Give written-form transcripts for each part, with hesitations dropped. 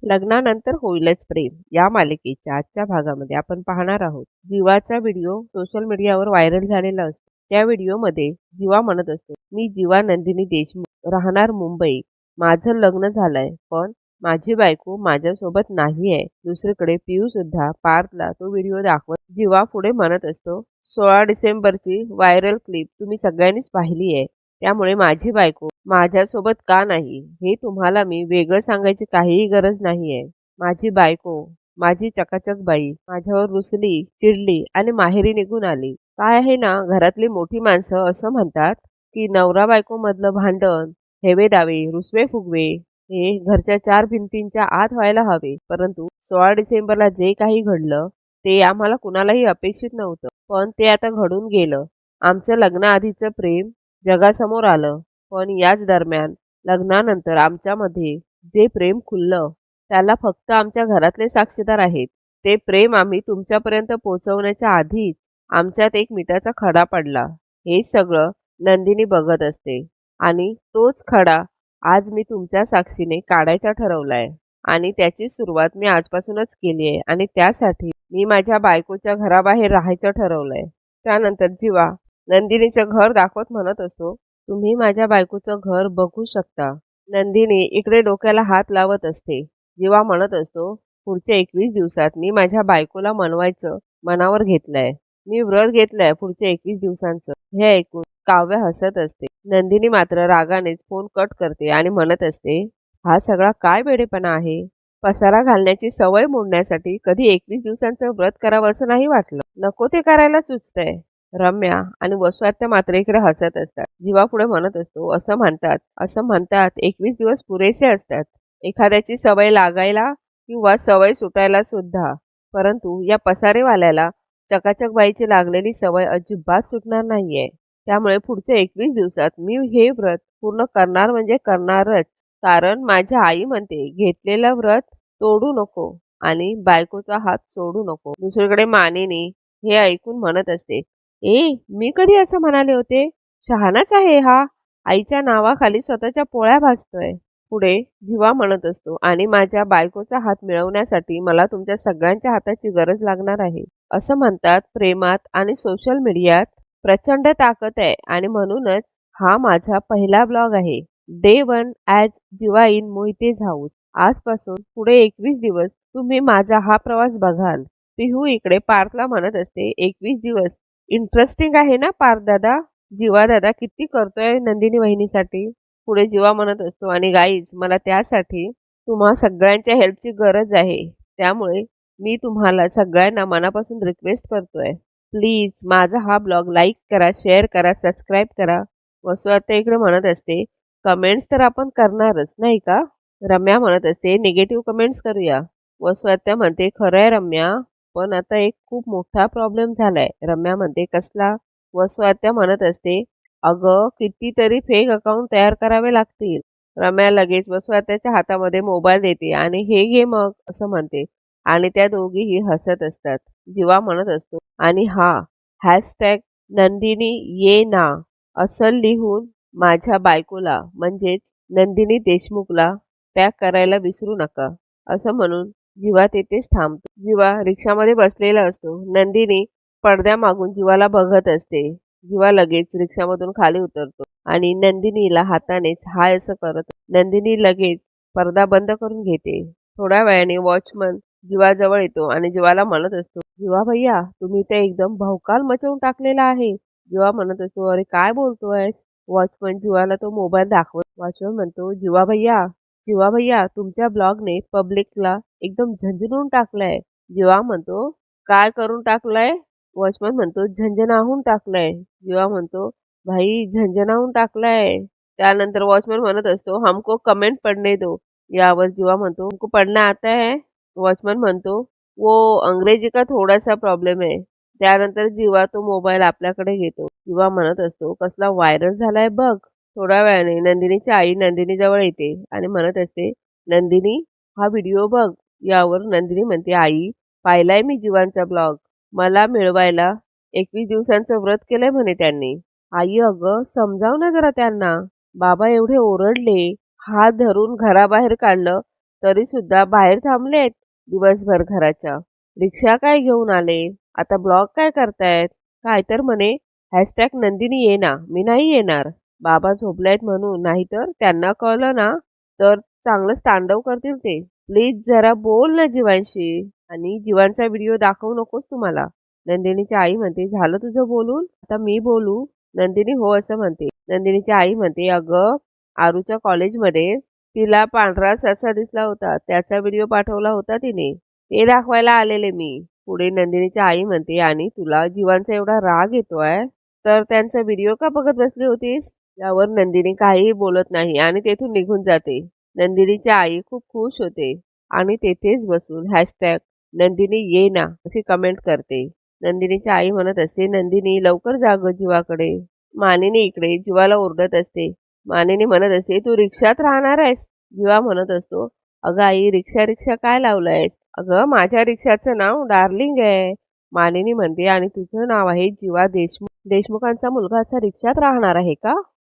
लग्नानंतर होईलच प्रेम या मालिकेच्या आजच्या भागामध्ये आपण पाहणार आहोत. जीवाचा व्हिडिओ सोशल मीडियावर व्हायरल झालेला असतो. त्या व्हिडिओमध्ये जीवा म्हणत असतो, मी जीवा नंदिनी देशमुख, राहणार मुंबई. माझं लग्न झालंय, पण माझी बायको माझ्यासोबत नाही आहे. दुसरीकडे पियू सुद्धा पार्थला तो व्हिडिओ दाखवत जीवा पुढे म्हणत असतो, 16 डिसेंबरची व्हायरल क्लिप तुम्ही सगळ्यांनीच पाहिली आहे. त्यामुळे माझी बायको माझ्यासोबत का नाही हे तुम्हाला मी वेगळं सांगायची काहीही गरज नाहीये. माझी बायको, माझी चकाचक बाई माझ्यावर रुसली, चिडली आणि माहेरी निघून आली. काय आहे ना, घरातली मोठी माणसं असं म्हणतात की नवरा बायको मधलं भांडण, हेवे दावे, रुसवे फुगवे हे घरच्या चार भिंतींच्या आत व्हायला हवे. परंतु 16 डिसेंबरला जे काही घडलं ते आम्हाला कुणालाही अपेक्षित नव्हतं. पण ते आता घडून गेलं. आमचं लग्नाआधीचं प्रेम जगासमोर आलं. पण याच दरम्यान लग्नानंतर आमच्यामध्ये जे प्रेम खुललं त्याला फक्त आमच्या घरातले साक्षीदार आहेत. ते प्रेम आम्ही तुमच्यापर्यंत पोहोचवण्याच्या आधीच आमच्यात एक मिठाचा खडा पडला. हे सगळं नंदिनी बघत असते आणि तोच खडा आज मी तुमच्या साक्षीने काढायचा ठरवलाय आणि त्याची सुरुवात मी आजपासूनच केली आहे आणि त्यासाठी मी माझ्या बायकोच्या घराबाहेर राहायचं ठरवलंय. त्यानंतर जीवा नंदिनीचं घर दाखवत म्हणत असतो, तुम्ही माझ्या बायकोचं घर बघू शकता. नंदिनी इकडे डोक्याला हात लावत असते. जेव्हा म्हणत असतो, पुढच्या 21 दिवसात मी माझ्या बायकोला मनवायचं मनावर घेतलंय. मी व्रत घेतलंय पुढच्या 21 दिवसांचं. हे ऐकून काव्य हसत असते. नंदिनी मात्र रागानेच फोन कट करते आणि म्हणत असते, हा सगळा काय वेडेपणा आहे. पसारा घालण्याची सवय मोडण्यासाठी कधी 21 दिवसांचं व्रत करावं असं नाही वाटलं. नको ते करायला सुचतंय. रम्या आणि वसु मात्र इकडे हसत असतात. जीवा पुढे म्हणत असतो, असं म्हणतात 21 दिवस पुरेसे असतात एखाद्याची सवय लागायला किंवा सवय सुटायला सुद्धा. परंतु या पसारेवाल्याला चकाचक बाईची लागलेली सवय अजिबात सुटणार नाहीये. त्यामुळे पुढच्या 21 दिवसात मी हे व्रत पूर्ण करणार म्हणजे करणारच. कारण माझ्या आई म्हणते, घेतलेलं व्रत तोडू नको आणि बायकोचा हात सोडू नको. दुसरीकडे मानिनी हे ऐकून म्हणत असते, मी कधी असं म्हणाले होते. शहाणाच आहे हा. आईच्या नावाखाली स्वतःच्या पोळ्या भाजतोय. पुढे जीवा म्हणत असतो, आणि माझ्या बायकोचा हात मिळवण्यासाठी मला तुमच्या सगळ्यांच्या हाताची गरज लागणार आहे. असं म्हणतात प्रेमात आणि सोशल मीडियात प्रचंड ताकद आहे आणि म्हणूनच हा माझा पहिला ब्लॉग आहे. Day 1 as Jeeva in Mohite's house. आजपासून पुढे 21 दिवस तुम्ही माझा हा प्रवास बघाल. पिहू इकडे पार्थला म्हणत असते, 21 दिवस इंटरेस्टिंग आहे ना पार्थ दादा. जीवा दादा किती करतोय नंदिनी वहिनीसाठी. पुढे जीवा म्हणत असतो, आणि गाईज मला त्यासाठी तुम्हा सगळ्यांच्या हेल्पची गरज आहे. त्यामुळे मी तुम्हाला सगळ्यांना मनापासून रिक्वेस्ट करतोय, प्लीज माझा हा ब्लॉग लाईक करा, शेअर करा, सबस्क्राईब करा. वसु आता इकडे म्हणत असते, कमेंट्स तर आपण करणारच नाही का. रम्या म्हणत असते, निगेटिव्ह कमेंट्स करूया. वसु आता म्हणते, खरं आहे रम्या, पण आता एक खूप मोठा प्रॉब्लेम झालाय. रम्या म्हणते, कसला. वसु आता म्हणत असते, अगं कितीतरी फेक अकाउंट तयार करावे लागतील. रम्या लगेच वसु आत्याच्या हातामध्ये मोबाईल देते आणि हे घे मग असं म्हणते आणि त्या दोघीही हसत असतात. जीवा म्हणत असतो, आणि हा हॅशटॅग नंदिनी ये ना असं लिहून माझ्या बायकोला म्हणजेच नंदिनी देशमुखला टॅग करायला विसरू नका असं म्हणून जीवा तेथेच थांबतो. जीवा रिक्षामध्ये बसलेला असतो. नंदिनी पडद्यामागून जीवाला बघत असते. जीवा लगेच रिक्षामधून खाली उतरतो आणि नंदिनीला हातानेच हाय असं करत. नंदिनी लगेच पडदा बंद करून घेते. थोड्या वेळाने वॉचमन जीवाजवळ येतो आणि जीवाला म्हणत असतो, जीवा भैया तुम्ही ते एकदम भवकाल मचवून टाकलेला आहे. जीवा म्हणत असतो, अरे काय बोलतोयस. वॉचमन जीवाला तो मोबाईल दाखवत. वॉचमन म्हणतो, जीवा भैया तुमच्या ब्लॉगने पब्लिकला एकदम झंझणून टाकलंय. जीवा म्हणतो, काय करून टाकलंय. वॉचमन म्हणतो, झंझणाहून टाकलंय. जीवा म्हणतो, भाई झंझणाहून टाकलंय. त्यानंतर वॉचमन म्हणत असतो, हमको कमेंट पढ़ने दो. यावर जीवा म्हणतो, हमको पढ़ना आता है. वॉचमन म्हणतो, वो अंग्रेजी का थोडासा प्रॉब्लेम है. त्यानंतर जीवा तो मोबाईल आपल्याकडे घेतो. जीवा म्हणत असतो, कसला व्हायरल झालाय बघ. थोड्या वेळाने नंदिनीची आई नंदिनी जवळ येते आणि म्हणत असते, नंदिनी हा व्हिडिओ बघ. यावर नंदिनी म्हणते, आई पाहिलाय मी जीवांचा ब्लॉग. मला मिळवायला 21 दिवसांचं व्रत केलंय म्हणे त्यांनी. आई अगं समजाव ना जरा त्यांना. बाबा एवढे ओरडले, हात धरून घराबाहेर काढलं तरी सुद्धा बाहेर थांबलेत दिवसभर घराच्या. रिक्षा काय घेऊन आले, आता ब्लॉग काय करतायत, काय तर म्हणे #नंदिनी ये ना, मी नाही येणार. बाबा झोपलेत म्हणून, नाहीतर त्यांना कळलं ना तर चांगलंच तांडव करतील ते. प्लीज जरा बोल ना जीवांशी. आणि जीवांचा व्हिडिओ दाखवू नकोस तू मला. नंदिनीची आई म्हणते, झालं तुझं बोलून? आता मी बोलू? नंदिनी हो असं म्हणते. नंदिनीची आई म्हणते, अगं आरूच्या कॉलेजमध्ये तिला पांढरा ससा दिसला होता. त्याचा व्हिडिओ पाठवला होता तिने. ते दाखवायला आलेले मी. पुढे नंदिनीची आई म्हणते, आणि तुला जीवांचा एवढा राग येतोय तर त्यांचा व्हिडिओ का बघत बसली होतीस? यावर नंदिनी काहीही बोलत नाही आणि तेथून निघून जाते. नंदिनीची आई खूप खुश होते आणि तेथेच बसून #नंदिनी ये ना अशी कमेंट करते. नंदिनीची आई म्हणत असते, नंदिनी लवकर जा गं जीवाकडे. मानिनी इकडे जीवाला ओरडत असते. मानिनी म्हणत असते, तू रिक्षात राहणार आहेस? जीवा म्हणत असतो, अगं आई रिक्षा रिक्षा काय लावलंयस? अगं माझ्या रिक्षाचं नाव डार्लिंग आहे. मानिनी म्हणते, आणि तुझं नाव आहे जीवा देशमुख. देशमुखांचा मुलगा असा रिक्षात राहणार आहे का?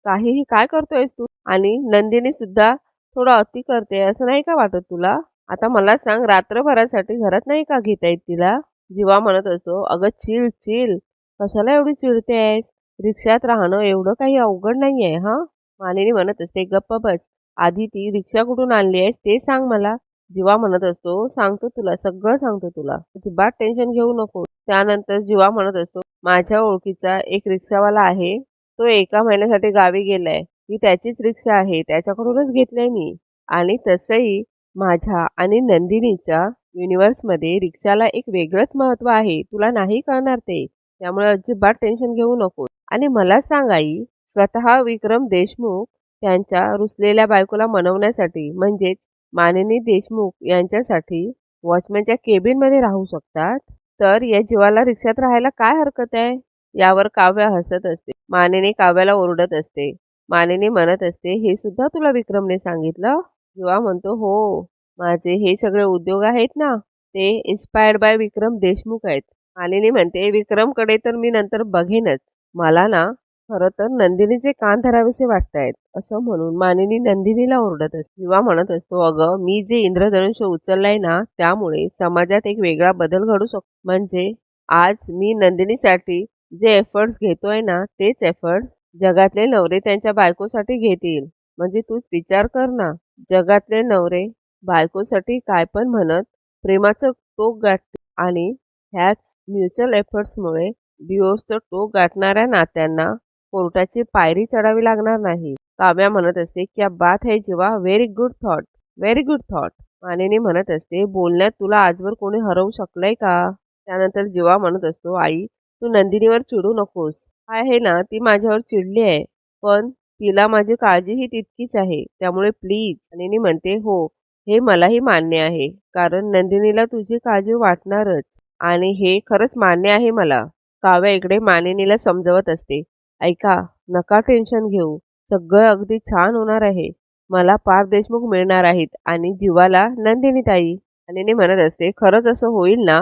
काहीही काय करतोयस तू? आणि नंदिनी सुद्धा थोडं अति करते असं नाही का वाटत तुला? आता मला सांग, रात्रभरासाठी घरात नाही का घेता येत तिला? जीवा म्हणत असतो, अगं चिल चिल, कशाला एवढी चिडतेस? रिक्षात राहणं एवढं काही अवघड नाहीये हां. मानिनी म्हणत असते, गप्प बस. आधी ती रिक्षा कुठून आणली आहेस ते सांग मला. जीवा म्हणत असतो, सांगतो तुला, सगळं सांगतो तुला. अजिबात टेन्शन घेऊ नको. त्यानंतर जीवा म्हणत असतो, माझ्या ओळखीचा एक रिक्षावाला आहे. तो एका महिन्यासाठी गावी गेलाय. ही त्याचीच रिक्षा आहे. त्याच्याकडूनच घेतलंय मी. आणि तसंही माझ्या आणि नंदिनीच्या युनिव्हर्समध्ये रिक्षाला एक वेगळंच महत्त्व आहे. तुला नाही कळणार ते. त्यामुळे अजिबात टेन्शन घेऊ नको. आणि मला सांग आई, स्वतः विक्रम देशमुख त्यांच्या रुसलेल्या बायकोला मनवण्यासाठी, म्हणजेच मानिनी देशमुख यांच्यासाठी वॉचमॅनच्या केबिनमध्ये राहू शकतात, तर या जीवाला रिक्षात राहायला काय हरकत आहे? यावर काव्या हसत असते. मानिनी काव्याला ओरडत असते. मानिनी म्हणत असते, हे सुद्धा तुला विक्रमने सांगितलं? जीवा म्हणतो, हो. माझे हे सगळे उद्योग आहेत ना, ते इन्स्पायर्ड बाय विक्रम देशमुख आहेत. मानिनी म्हणते, विक्रमकडे तर मी नंतर बघेनच. मला ना खरं तर नंदिनीचे कान धरावेसे वाटतायत, असं म्हणून मानिनी नंदिनीला ओरडत असते. जीवा म्हणत असतो, अगं मी जे इंद्रधनुष्य उचललंय ना, त्यामुळे समाजात एक वेगळा बदल घडू शकतो. म्हणजे आज मी नंदिनीसाठी जे एफर्ट्स घेतोय ना, तेच एफर्ट्स जगातले नवरे त्यांच्या बायकोसाठी घेतील. म्हणजे तूच विचार कर ना, जगातले नवरे बायकोसाठी काय पण म्हणत प्रेमाचं टोक गाठतील, आणि ह्याच म्युच्युअल एफर्ट्समुळे डिवोर्सचं टोक गाठणाऱ्या नात्यांना कोर्टाची पायरी चढावी लागणार नाही. काव्या म्हणत असते, क्या बात है Jeeva, very good thought, very good thought. Manini म्हणत असते, बोलण्यात तुला आजवर कोणी हरवू शकलंय का? त्यानंतर जीवा म्हणत असतो, आई तू नंदिनीवर चिडू नकोस. आहे ना, ती माझ्यावर चिडली आहे, पण तिला माझी काळजीही तितकीच आहे. त्यामुळे प्लीज. मानिनी म्हणते, हो हे मलाही मान्य आहे, कारण नंदिनीला तुझी काळजी वाटणारच, आणि हे खरंच मान्य आहे मला. काव्या इकडे मानिनीला समजवत असते, ऐका, नका टेन्शन घेऊ. सगळं अगदी छान होणार आहे. मला पार देशमुख मिळणार आहेत आणि जीवाला नंदिनी ताई. मानिनी म्हणत असते, खरंच असं होईल ना?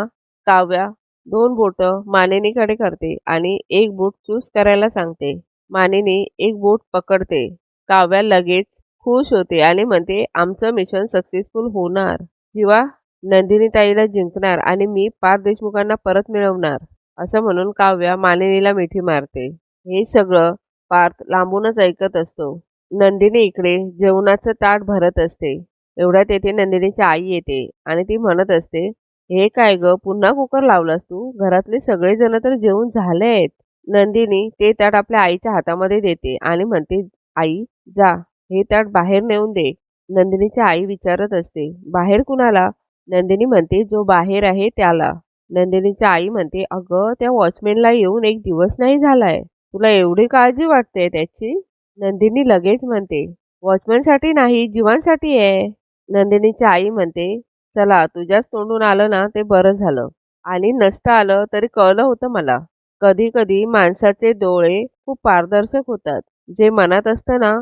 काव्या 2 बोटं मानिनीकडे करते आणि एक बोट चूज करायला सांगते. मानिनी एक बोट पकडते. काव्या लगेच खुश होते आणि म्हणते, आमचं मिशन सक्सेसफुल होणार. जीवा नंदिनी ताईला जिंकणार आणि मी पार देशमुखांना परत मिळवणार. असं म्हणून काव्या मानिनीला मिठी मारते. हे सगळं पार्थ लांबूनच ऐकत असतो. नंदिनी इकडे जेवणाचं ताट भरत असते. एवढ्यात येथे नंदिनीची आई येते आणि ती म्हणत असते, हे काय ग, पुन्हा कुकर लावलास तू? घरातले सगळेजण तर जेवून झालेत. नंदिनी ते ताट आपल्या आईच्या हातामध्ये देते आणि म्हणते, आई जा, हे ताट बाहेर नेऊन दे. नंदिनीची आई विचारत असते, बाहेर कुणाला? नंदिनी म्हणते, जो बाहेर आहे त्याला. नंदिनीची आई म्हणते, अगं त्या वॉचमॅनला येऊन 1 दिवस नाही झालाय. तुला एवढी काळजी वाटते त्याची? नंदिनी लगेच म्हणते, वॉचमॅनसाठी नाही, जीवांसाठी आहे. नंदिनीची आई म्हणते, चला तुझ्याच तोंडून आलं ना ते बरं झालं. आणि नसतं आलं तरी कळलं होतं मला. कधी कधी माणसाचे डोळे खूप पारदर्शक होतात. जे मनात असतं ना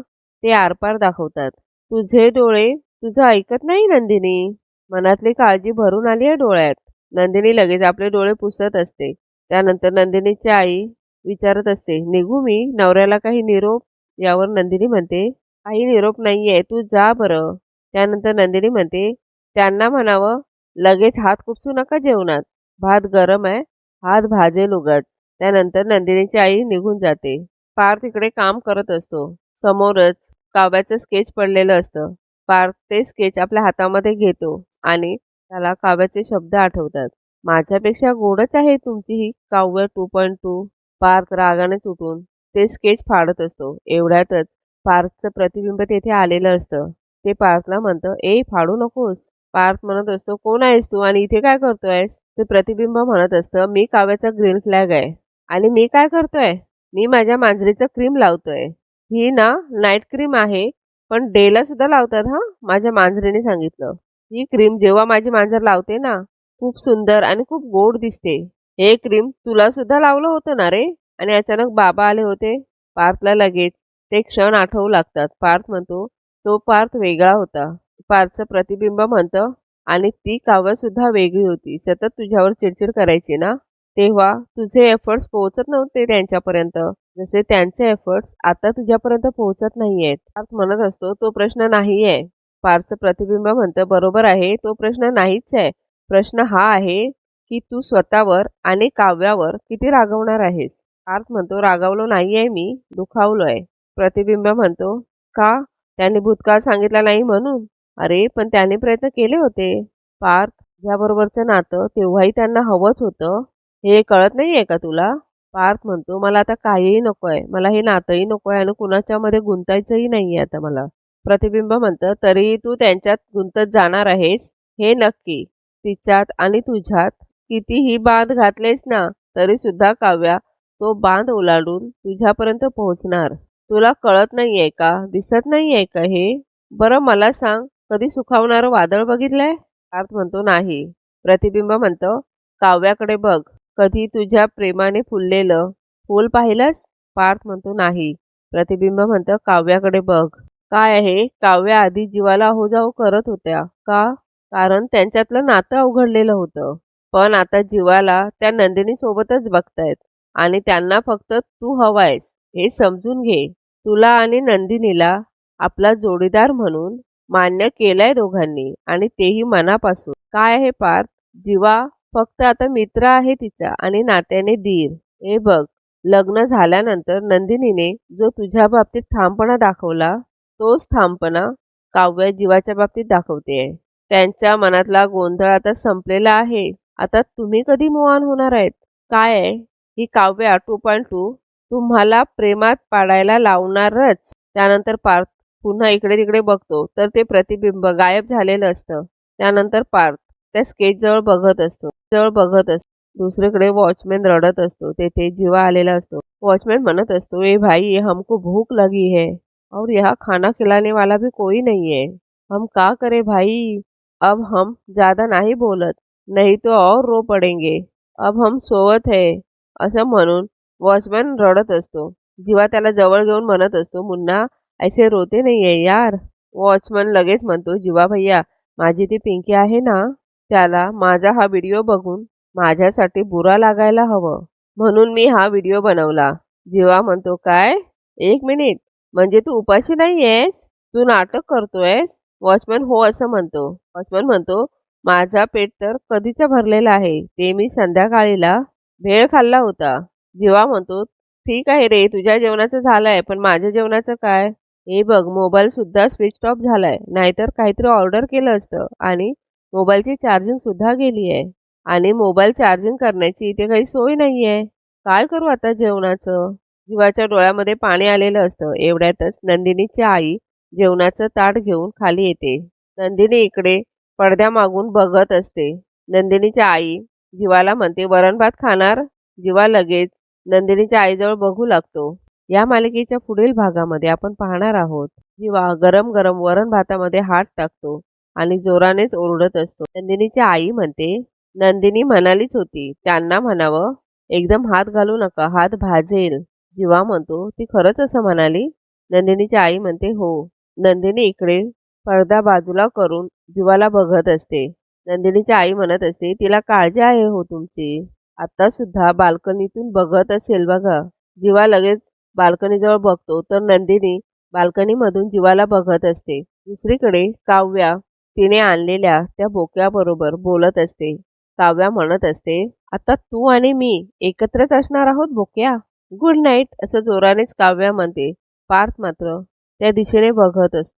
ते आरपार दाखवतात. तुझे डोळे तुझं ऐकत नाही नंदिनी. मनातली काळजी भरून आली आहे डोळ्यात. नंदिनी लगेच आपले डोळे पुसत असते. त्यानंतर नंदिनीची आई विचारत असते, निघू मी? नवऱ्याला काही निरोप? यावर नंदिनी म्हणते, काही निरोप नाहीये, तू जा बरं. त्यानंतर नंदिनी म्हणते, त्यांना म्हणावं, लगेच हात खुपसू नका जेवणात. भात गरम आहे, हात भाजेल उगाच. त्यानंतर नंदिनीची आई निघून जाते. पार्थ इकडे काम करत असतो. समोरच काव्याचं स्केच पडलेलं असतं. पार्थ ते स्केच आपल्या हातामध्ये घेतो आणि त्याला काव्याचे शब्द आठवतात. माझ्यापेक्षा गोडच आहे तुमची ही काव्य 2.2. पार्थ रागाने तुटून ते स्केच फाडत असतो. एवढ्यातच पार्थचं प्रतिबिंब तेथे आलेलं असतं. ते पार्थला म्हणतं, ए फाडू नकोस. पार्थ म्हणत असतो, कोण आहेस तू आणि इथे काय करतोयस? ते प्रतिबिंब म्हणत असतं, मी काव्याचा ग्रीन फ्लॅग आहे. आणि मी काय करतोय? मी माझ्या मांजरीचं क्रीम लावतोय. ही ना नाईट क्रीम आहे, पण डेला सुद्धा लावतात हां, माझ्या मांजरीने सांगितलं. ही क्रीम जेव्हा माझी मांजर लावते ना, खूप सुंदर आणि खूप गोड दिसते. हे क्रीम तुला सुद्धा लावलं होतं ना रे? आणि अचानक बाबा आले होते. पार्थला लगेच ते क्षण आठवू लागतात. पार्थ म्हणतो, तो पार्थ वेगळा होता. पार्थचं प्रतिबिंब म्हणतं, आणि ती काव्य सुद्धा वेगळी होती. सतत तुझ्यावर चिडचिड करायची ना, तेव्हा तुझे एफर्ट्स पोहोचत नव्हते त्यांच्यापर्यंत. जसे त्यांचे एफर्ट्स आता तुझ्यापर्यंत पोहोचत नाहीयेत. पार्थ म्हणत असतो, तो प्रश्न नाहीये. पार्थचं प्रतिबिंब म्हणतं, बरोबर आहे, तो प्रश्न नाहीच आहे. प्रश्न हा आहे की तू स्वतःवर आणि काव्यावर किती रागवणार आहेस? पार्थ म्हणतो, रागावलो नाहीये मी, दुखावलोय. प्रतिबिंब म्हणतो, का? त्यांनी भूतकाळ सांगितला नाही म्हणून? अरे पण त्यांनी प्रयत्न केले होते. पार्थ, ज्याबरोबरचं नातं तेव्हाही त्यांना हवंच होतं, हे कळत नाहीये का तुला? पार्थ म्हणतो, मला आता काहीही नकोय. मला हे नातंही नकोय आणि कुणाच्यामध्ये गुंतायचंही नाहीये आता मला. प्रतिबिंब म्हणतं, तरीही तू त्यांच्यात गुंतत जाणार आहेस, हे नक्की. तिच्यात आणि तुझ्यात कितीही बांध घातलेस ना, तरी सुद्धा काव्या तो बांध ओलांडून तुझ्यापर्यंत पोहोचणार. तुला कळत नाहीये का? दिसत नाहीये का हे? बरं मला सांग, कधी सुखावणारं वादळ बघितलंय? पार्थ म्हणतो, नाही. प्रतिबिंब म्हणतं, काव्याकडे बघ. कधी तुझ्या प्रेमाने फुललेलं फूल पाहिलंस? पार्थ म्हणतो, नाही. प्रतिबिंब म्हणतं, काव्याकडे बघ. काय आहे? काव्या आधी जीवाला अहोजाव करत होत्या. का? कारण त्यांच्यातलं नातं अवघडलेलं होतं. पण आता जीवाला त्या नंदिनी सोबतच बघतायत आणि त्यांना फक्त तू हवायस हे समजून घे. तुला आणि नंदिनीला आपला जोडीदार म्हणून मान्य केलंय दोघांनी आणि तेही मनापासून. काय आहे पार्थ? जीवा फक्त आता मित्र आहे तिचा आणि नात्याने दीर. हे बघ, लग्न झाल्यानंतर नंदिनीने जो तुझ्या बाबतीत ठामपणा दाखवला, तोच ठामपणा काव्य जीवाच्या बाबतीत दाखवतेय. त्यांच्या मनातला गोंधळ आता संपलेला आहे. आता तुम्ही कधी मूव्ह ऑन होणार आहेत? काय आहे? ही काव्या 2.2 तुम्हाला प्रेमात पाडायला लावणारच. त्यानंतर पार्थ पुन्हा इकडे तिकडे बघतो तर ते प्रतिबिंब गायब झालेलं असतं. त्यानंतर पार्थ त्या स्केचजवळ बघत असतो. दुसरीकडे वॉचमॅन रडत असतो. तेथे जीवा आलेला असतो. वॉचमॅन म्हणत असतो, ए भाई हमको भूख लगी है और यहाँ खाना खिलाने वाला भी कोई नहीं है. हम का करे भाई? अब हम ज्यादा नाही बोलत, नहीं तो और रो पडेंगे. अब हम सोवत है. असं म्हणून वॉचमॅन रडत असतो. जीवा त्याला जवळ घेऊन म्हणत असतो, मुन्ना ऐसे रोते नहीं है यार. वॉचमन लगेच म्हणतो, जीवा भैया, माझी ती पिंकी आहे ना, त्याला माझा हा व्हिडिओ बघून माझ्यासाठी बुरा लागायला हवं, म्हणून मी हा व्हिडिओ बनवला. जीवा म्हणतो, काय? एक मिनिट, म्हणजे तू उपाशी नाहीयेस? तू नाटक करतोयस? वॉचमन हो असं म्हणतो. वॉचमन म्हणतो, माझा पेट तर कधीचा भरलेला आहे. ते मी संध्याकाळीला भेळ खाल्ला होता. जीवा म्हणतो, ठीक आहे रे, तुझ्या जेवणाचं झालंय, पण माझ्या जेवणाचं काय? हे बघ, मोबाईल सुद्धा स्विच ऑफ झालाय. नाहीतर काहीतरी ऑर्डर केलं असतं. आणि मोबाईलची चार्जिंग सुद्धा गेली आहे. आणि मोबाईल चार्जिंग करण्याची इथे काही सोय नाहीये. काय करू आता जेवणाचं? जीवाच्या डोळ्यामध्ये पाणी आलेलं असतं. एवढ्यातच नंदिनीची आई जेवणाचं ताट घेऊन खाली येते. नंदिनी इकडे पडद्यामागून बघत असते. नंदिनीची आई जीवाला म्हणते, वरण भात खाणार? जीवा लगेच नंदिनीच्या आईजवळ बघू लागतो. या मालिकेच्या पुढील भागामध्ये आपण पाहणार आहोत, जीवा गरम गरम वरण भातामध्ये हात टाकतो आणि जोरानेच ओरडत असतो. नंदिनीची आई म्हणते, नंदिनी म्हणालीच होती त्यांना म्हणावं, एकदम हात घालू नका, हात भाजेल. जीवा म्हणतो, ती खरंच असं म्हणाली? नंदिनीची आई म्हणते, हो. नंदिनी इकडे पडदा बाजूला करून जीवाला बघत असते. नंदिनीची आई म्हणत असते, तिला काळजी आहे हो तुमची. आता सुद्धा बाल्कनीतून बघत असेल बघा. जीवा लगेच बाल्कनीजवळ बघतो तर नंदिनी बाल्कनीमधून जीवाला बघत असते. दुसरीकडे काव्या तिने आणलेल्या त्या बोक्याबरोबर बोलत असते. काव्या म्हणत असते, आता तू आणि मी एकत्रच असणार आहोत बोक्या. गुड नाईट असं जोरानेच काव्या म्हणते. पार्थ मात्र त्या दिशेने बघत असतो.